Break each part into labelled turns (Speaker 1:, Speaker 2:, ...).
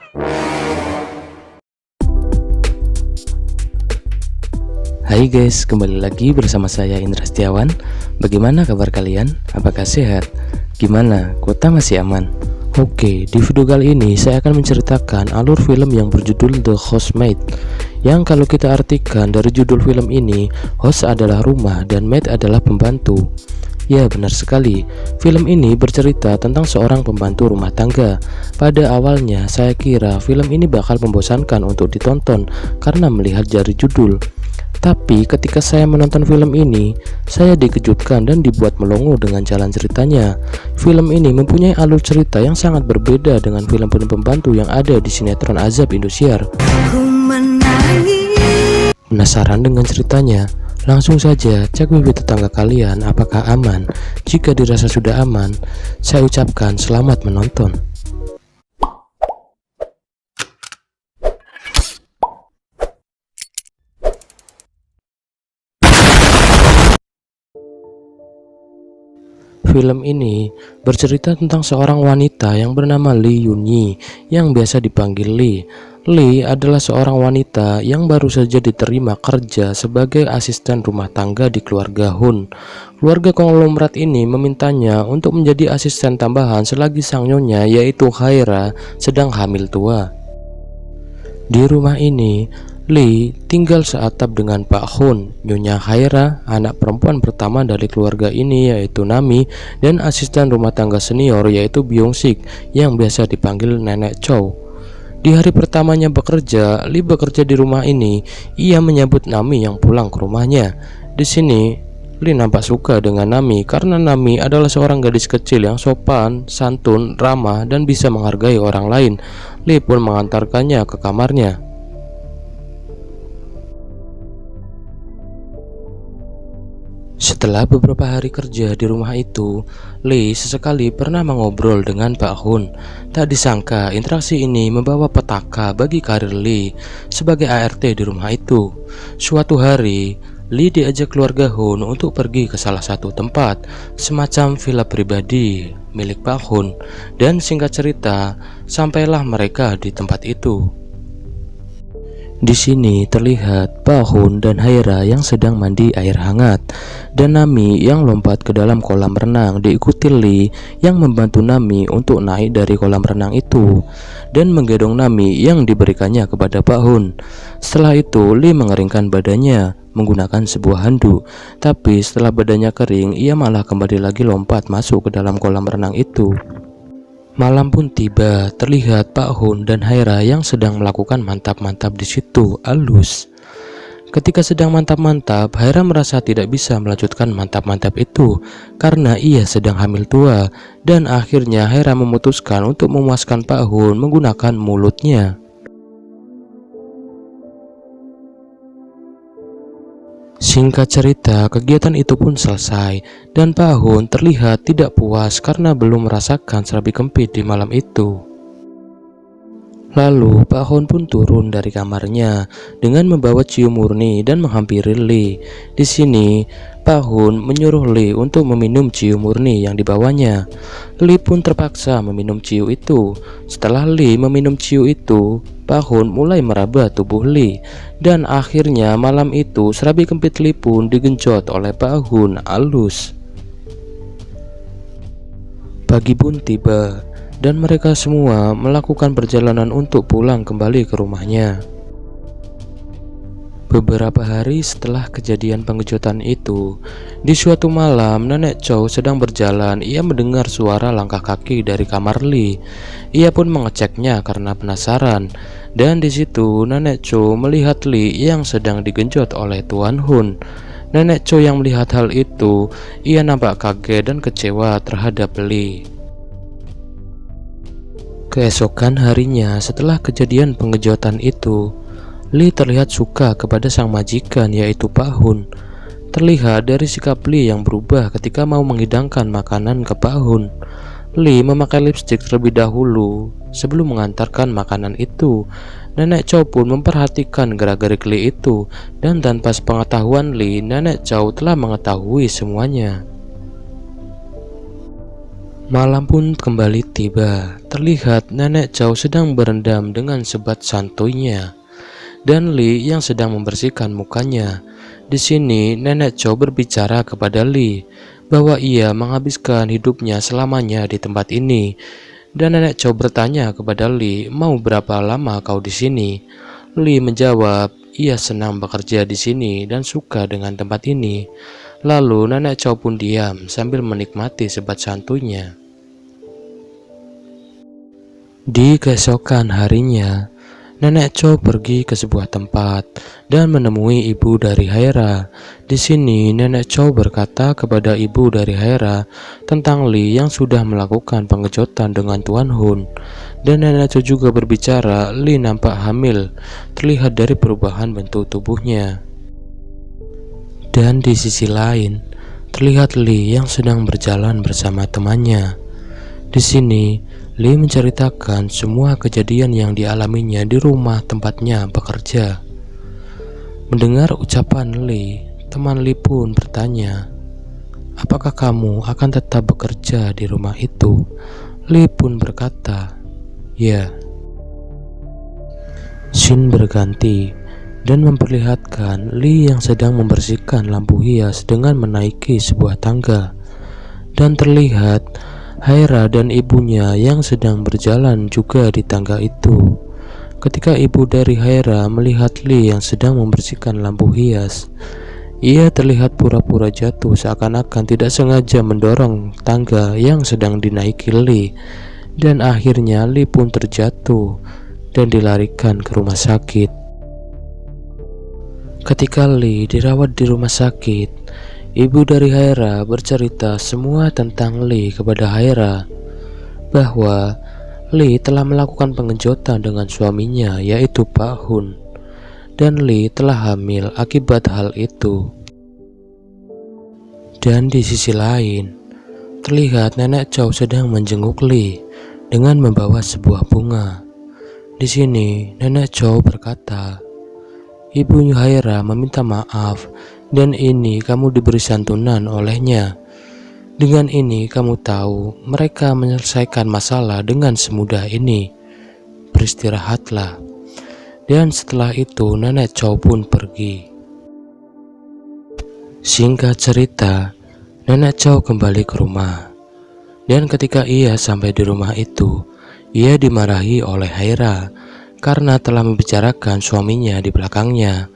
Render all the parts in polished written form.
Speaker 1: Hai guys, kembali lagi bersama saya Indra Setiawan. Bagaimana kabar kalian? Apakah sehat? Gimana? Kota masih aman? Oke, di video kali ini saya akan menceritakan alur film yang berjudul The Housemaid, yang kalau kita artikan dari judul film ini, house adalah rumah dan maid adalah pembantu. Ya, benar sekali. Film ini bercerita tentang seorang pembantu rumah tangga. Pada awalnya saya kira film ini bakal membosankan untuk ditonton karena melihat dari judul. Tapi ketika saya menonton film ini, saya dikejutkan dan dibuat melongo dengan jalan ceritanya. Film ini mempunyai alur cerita yang sangat berbeda dengan film-film pembantu yang ada di sinetron Azab Indosiar. Penasaran dengan ceritanya? Langsung saja cek WP tetangga kalian apakah aman. Jika dirasa sudah aman, saya ucapkan selamat menonton. Film ini bercerita tentang seorang wanita yang bernama Lee Yunyi yang biasa dipanggil Lee. Lee adalah seorang wanita yang baru saja diterima kerja sebagai asisten rumah tangga di keluarga Hun. Keluarga konglomerat ini memintanya untuk menjadi asisten tambahan selagi sang nyonya yaitu Haira sedang hamil tua. Di rumah ini, Lee tinggal seatap dengan Pak Hun, Nyonya Haira, anak perempuan pertama dari keluarga ini yaitu Nami, dan asisten rumah tangga senior yaitu Byung Sik yang biasa dipanggil Nenek Chow. Di hari pertamanya bekerja, Lee bekerja di rumah ini. Ia menyambut Nami yang pulang ke rumahnya. Di sini, Lee nampak suka dengan Nami karena Nami adalah seorang gadis kecil yang sopan, santun, ramah, dan bisa menghargai orang lain. Lee pun mengantarkannya ke kamarnya. Setelah beberapa hari kerja di rumah itu, Lee sesekali pernah mengobrol dengan Pak Hun. Tak disangka interaksi ini membawa petaka bagi karir Lee sebagai ART di rumah itu. Suatu hari, Lee diajak keluarga Hun untuk pergi ke salah satu tempat, semacam villa pribadi milik Pak Hun. Dan singkat cerita, sampailah mereka di tempat itu. Di sini terlihat Pak Hun dan Haira yang sedang mandi air hangat, dan Nami yang lompat ke dalam kolam renang diikuti Lee yang membantu Nami untuk naik dari kolam renang itu dan menggendong Nami yang diberikannya kepada Pak Hun. Setelah itu Lee mengeringkan badannya menggunakan sebuah handuk, tapi setelah badannya kering ia malah kembali lagi lompat masuk ke dalam kolam renang itu. Malam pun tiba, terlihat Pak Hun dan Haira yang sedang melakukan mantap-mantap di situ, halus. Ketika sedang mantap-mantap, Haira merasa tidak bisa melanjutkan mantap-mantap itu karena ia sedang hamil tua, dan akhirnya Haira memutuskan untuk memuaskan Pak Hun menggunakan mulutnya. Singkat cerita, kegiatan itu pun selesai dan Pak Hun terlihat tidak puas karena belum merasakan serabi kempit di malam itu. Lalu Pak Hun pun turun dari kamarnya dengan membawa ciu murni dan menghampiri Lee. Di sini Pak Hun menyuruh Lee untuk meminum ciu murni yang dibawanya. Lee pun terpaksa meminum ciu itu. Setelah Lee meminum ciu itu, Pak Hun mulai meraba tubuh Lee, dan akhirnya malam itu serabi kempit Lee pun digenjot oleh Pak Hun halus. Pagi pun tiba dan mereka semua melakukan perjalanan untuk pulang kembali ke rumahnya. Beberapa hari setelah kejadian pengejutan itu, di suatu malam Nenek Chow sedang berjalan. Ia mendengar suara langkah kaki dari kamar Lee. Ia pun mengeceknya karena penasaran. Dan di situ Nenek Chow melihat Lee yang sedang digenjot oleh Tuan Hun. Nenek Chow yang melihat hal itu, ia nampak kaget dan kecewa terhadap Lee. Keesokan harinya setelah kejadian pengejutan itu, Lee terlihat suka kepada sang majikan yaitu Pak Hun. Terlihat dari sikap Lee yang berubah ketika mau menghidangkan makanan ke Pak Hun. Lee memakai lipstik terlebih dahulu sebelum mengantarkan makanan itu. Nenek Chow pun memperhatikan gerak-gerik Lee itu, dan tanpa sepengetahuan Lee, Nenek Chow telah mengetahui semuanya. Malam pun kembali tiba. Terlihat Nenek Chow sedang berendam dengan sebat santuinya dan Li yang sedang membersihkan mukanya. Di sini Nenek Chow berbicara kepada Li bahwa ia menghabiskan hidupnya selamanya di tempat ini. Dan Nenek Chow bertanya kepada Li, "Mau berapa lama kau di sini?" Li menjawab, ia senang bekerja di sini dan suka dengan tempat ini. Lalu Nenek Chow pun diam sambil menikmati sebat santuinya. Di keesokan harinya, Nenek Chow pergi ke sebuah tempat dan menemui ibu dari Haira. Di sini, Nenek Chow berkata kepada ibu dari Haira tentang Li yang sudah melakukan pengejutan dengan Tuan Hun. Dan Nenek Chow juga berbicara Li nampak hamil, terlihat dari perubahan bentuk tubuhnya. Dan di sisi lain, terlihat Li yang sedang berjalan bersama temannya. Di sini, Li menceritakan semua kejadian yang dialaminya di rumah tempatnya bekerja. Mendengar ucapan Li, teman Li pun bertanya, "Apakah kamu akan tetap bekerja di rumah itu?" Li pun berkata, "Ya." Scene berganti dan memperlihatkan Li yang sedang membersihkan lampu hias dengan menaiki sebuah tangga. Dan terlihat Haira dan ibunya yang sedang berjalan juga di tangga itu. Ketika ibu dari Haira melihat Li yang sedang membersihkan lampu hias, ia terlihat pura-pura jatuh seakan-akan tidak sengaja mendorong tangga yang sedang dinaiki Li. Dan akhirnya Li pun terjatuh dan dilarikan ke rumah sakit. Ketika Li dirawat di rumah sakit, ibu dari Haira bercerita semua tentang Li kepada Haira, bahwa Li telah melakukan pengejutan dengan suaminya yaitu Pak Hun, dan Li telah hamil akibat hal itu. Dan di sisi lain, terlihat Nenek Chow sedang menjenguk Li dengan membawa sebuah bunga. Di sini Nenek Chow berkata, "Ibu Haira meminta maaf, dan ini kamu diberi santunan olehnya. Dengan ini kamu tahu mereka menyelesaikan masalah dengan semudah ini. Beristirahatlah." Dan setelah itu Nenek Chow pun pergi. Singkat cerita, Nenek Chow kembali ke rumah. Dan ketika ia sampai di rumah itu, ia dimarahi oleh Haira karena telah membicarakan suaminya di belakangnya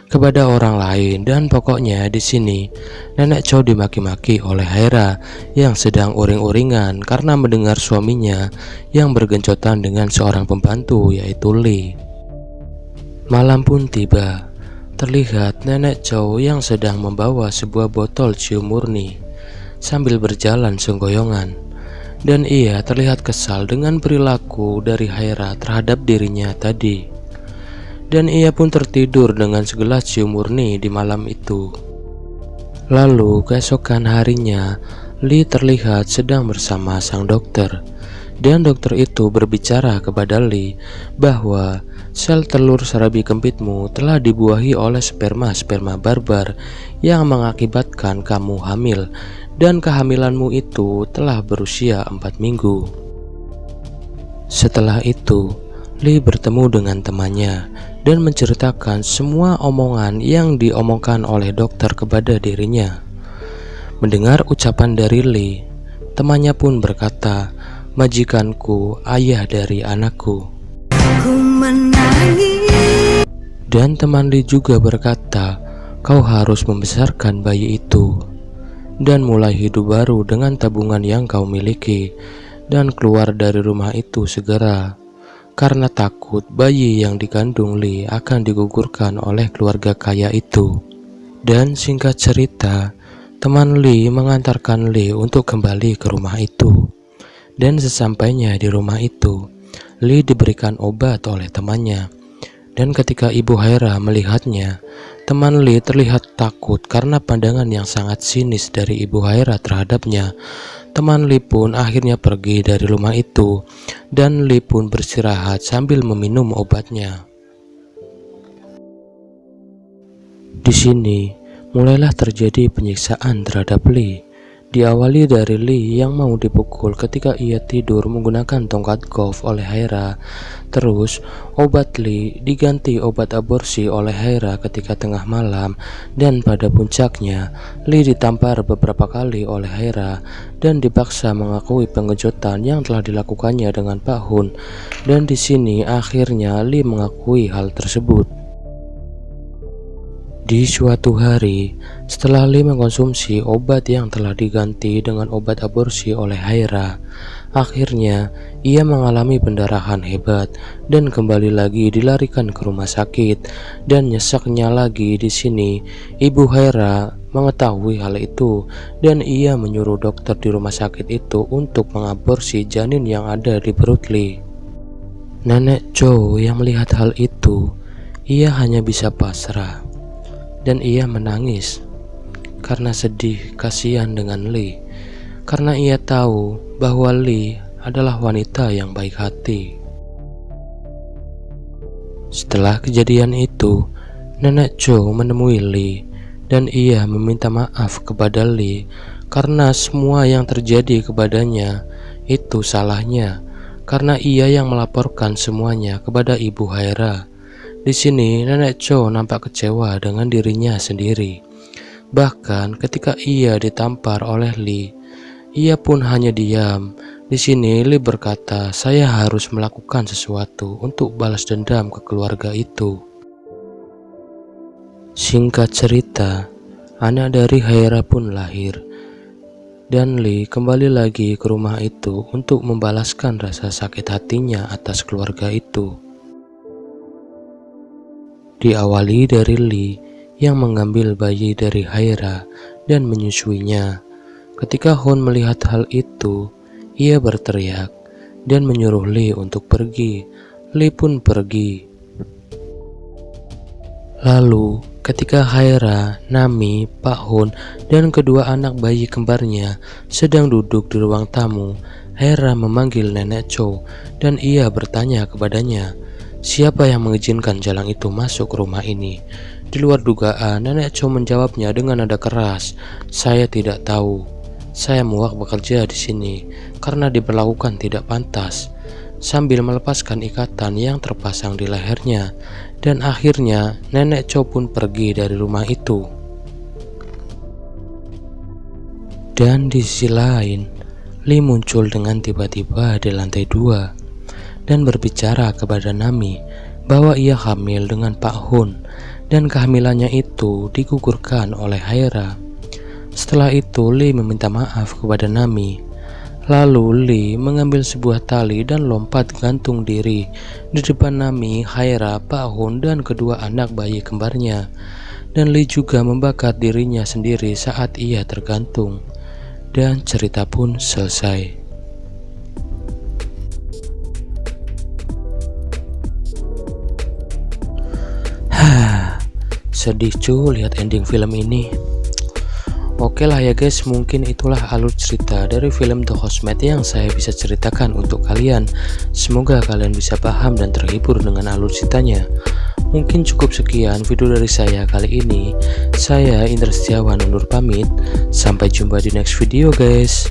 Speaker 1: kepada orang lain. Dan pokoknya di sini Nenek Chow dimaki-maki oleh Haira yang sedang uring-uringan karena mendengar suaminya yang bergencotan dengan seorang pembantu yaitu Li. Malam pun tiba. Terlihat Nenek Chow yang sedang membawa sebuah botol cium murni sambil berjalan senggoyongan. Dan ia terlihat kesal dengan perilaku dari Haira terhadap dirinya tadi. Dan ia pun tertidur dengan segelas cium murni di malam itu. Lalu keesokan harinya, Li terlihat sedang bersama sang dokter. Dan dokter itu berbicara kepada Li bahwa sel telur serabi kempitmu telah dibuahi oleh sperma barbar yang mengakibatkan kamu hamil. Dan kehamilanmu itu telah berusia 4 minggu. Setelah itu, Li bertemu dengan temannya dan menceritakan semua omongan yang diomongkan oleh dokter kepada dirinya. Mendengar ucapan dari Li, temannya pun berkata, "Majikanku, ayah dari anakku." Dan teman Li juga berkata, "Kau harus membesarkan bayi itu dan mulai hidup baru dengan tabungan yang kau miliki, dan keluar dari rumah itu segera, karena takut bayi yang dikandung Li akan digugurkan oleh keluarga kaya itu." Dan singkat cerita, teman Li mengantarkan Li untuk kembali ke rumah itu. Dan sesampainya di rumah itu, Li diberikan obat oleh temannya. Dan ketika ibu Haira melihatnya, teman Li terlihat takut karena pandangan yang sangat sinis dari ibu Haira terhadapnya. Teman Li pun akhirnya pergi dari rumah itu, dan Li pun beristirahat sambil meminum obatnya. Di sini mulailah terjadi penyiksaan terhadap Li. Diawali dari Lee yang mau dipukul ketika ia tidur menggunakan tongkat golf oleh Haira. Terus, obat Lee diganti obat aborsi oleh Haira ketika tengah malam, dan pada puncaknya, Lee ditampar beberapa kali oleh Haira dan dipaksa mengakui pengejutan yang telah dilakukannya dengan Pak Hun. Dan di sini akhirnya Lee mengakui hal tersebut. Di suatu hari, setelah Lee mengkonsumsi obat yang telah diganti dengan obat aborsi oleh Haira, akhirnya ia mengalami pendarahan hebat dan kembali lagi dilarikan ke rumah sakit. Dan nyesaknya lagi di sini, ibu Haira mengetahui hal itu dan ia menyuruh dokter di rumah sakit itu untuk mengaborsi janin yang ada di perut Lee. Nenek Chow yang melihat hal itu, ia hanya bisa pasrah. Dan ia menangis karena sedih kasihan dengan Lee, karena ia tahu bahwa Lee adalah wanita yang baik hati. Setelah kejadian itu, Nenek Chow menemui Lee dan ia meminta maaf kepada Lee karena semua yang terjadi kepadanya itu salahnya, karena ia yang melaporkan semuanya kepada Ibu Haira. Di sini, Nenek Chow nampak kecewa dengan dirinya sendiri. Bahkan ketika ia ditampar oleh Lee, ia pun hanya diam. Di sini, Lee berkata, "Saya harus melakukan sesuatu untuk balas dendam ke keluarga itu." Singkat cerita, anak dari Haira pun lahir. Dan Lee kembali lagi ke rumah itu untuk membalaskan rasa sakit hatinya atas keluarga itu. Diawali dari Lee yang mengambil bayi dari Haira dan menyusuinya. Ketika Hun melihat hal itu, ia berteriak dan menyuruh Lee untuk pergi. Lee pun pergi. Lalu, ketika Haira, Nami, Pak Hun, dan kedua anak bayi kembarnya sedang duduk di ruang tamu, Haira memanggil Nenek Chow dan ia bertanya kepadanya, siapa yang mengizinkan jalang itu masuk ke rumah ini? Di luar dugaan, Nenek Chow menjawabnya dengan nada keras, "Saya tidak tahu. Saya muak bekerja di sini karena diperlakukan tidak pantas." Sambil melepaskan ikatan yang terpasang di lehernya. Dan akhirnya Nenek Chow pun pergi dari rumah itu. Dan di sisi lain, Lee muncul dengan tiba-tiba di lantai 2 dan berbicara kepada Nami bahwa ia hamil dengan Pak Hun dan kehamilannya itu digugurkan oleh Haira. Setelah itu Lee meminta maaf kepada Nami. Lalu Lee mengambil sebuah tali dan lompat gantung diri di depan Nami, Haira, Pak Hun, dan kedua anak bayi kembarnya. Dan Lee juga membakar dirinya sendiri saat ia tergantung. Dan cerita pun selesai. Sedih cuy lihat ending film ini. Oke lah ya guys, mungkin itulah alur cerita dari film The Housemaid yang saya bisa ceritakan untuk kalian. Semoga kalian bisa paham dan terhibur dengan alur ceritanya. Mungkin cukup sekian video dari saya kali ini. Saya Indra Setiawan undur pamit. Sampai jumpa di next video guys.